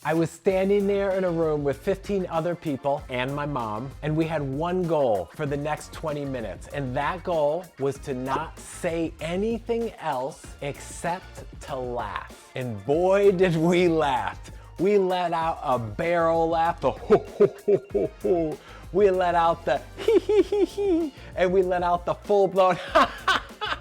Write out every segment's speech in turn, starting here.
I was standing there in a room with 15 other people and my mom, and we had one goal for the next 20 minutes. And that goal was to not say anything else except to laugh. And boy, did we laugh. We let out a barrel laugh, the ho ho ho ho ho. We let out the hee hee hee hee, and we let out the full-blown ha ha ha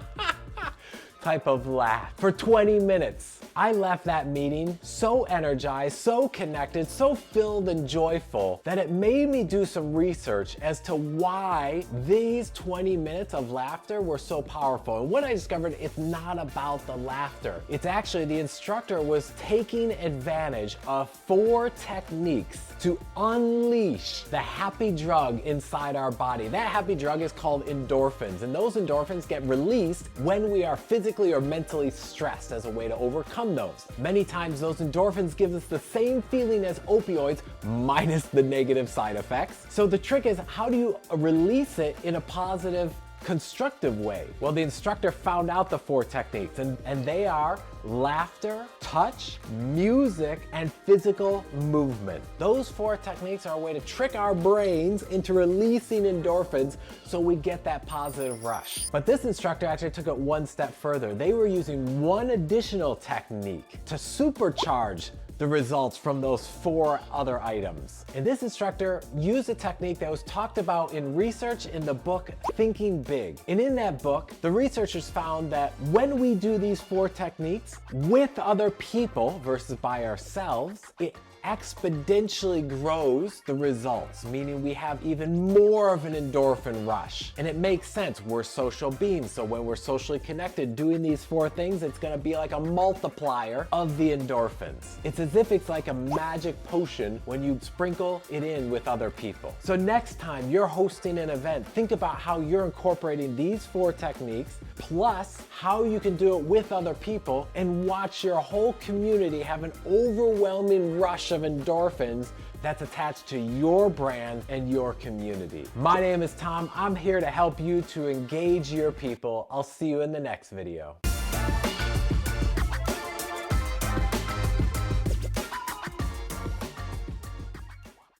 ha type of laugh for 20 minutes. I left that meeting so energized, so connected, so filled and joyful that it made me do some research as to why these 20 minutes of laughter were so powerful. And what I discovered, it's not about the laughter. It's actually the instructor was taking advantage of 4 techniques to unleash the happy drug inside our body. That happy drug is called endorphins, and those endorphins get released when we are physically or mentally stressed as a way to overcome those. Many times those endorphins give us the same feeling as opioids minus the negative side effects. So the trick is, how do you release it in a positive, constructive way? Well, the instructor found out the 4 techniques, and they are laughter, touch, music, and physical movement. Those 4 techniques are a way to trick our brains into releasing endorphins so we get that positive rush. But this instructor actually took it one step further. They were using one additional technique to supercharge the results from those 4 other items. And this instructor used a technique that was talked about in research in the book Thinking Big. And in that book, the researchers found that when we do these 4 techniques with other people versus by ourselves, it exponentially grows the results, meaning we have even more of an endorphin rush. And it makes sense, we're social beings, so when we're socially connected doing these 4 things, it's gonna be like a multiplier of the endorphins. It's as if it's like a magic potion when you sprinkle it in with other people. So next time you're hosting an event, think about how you're incorporating these 4 techniques, plus how you can do it with other people, and watch your whole community have an overwhelming rush of endorphins that's attached to your brand and your community. My name is Tom. I'm here to help you to engage your people. I'll see you in the next video.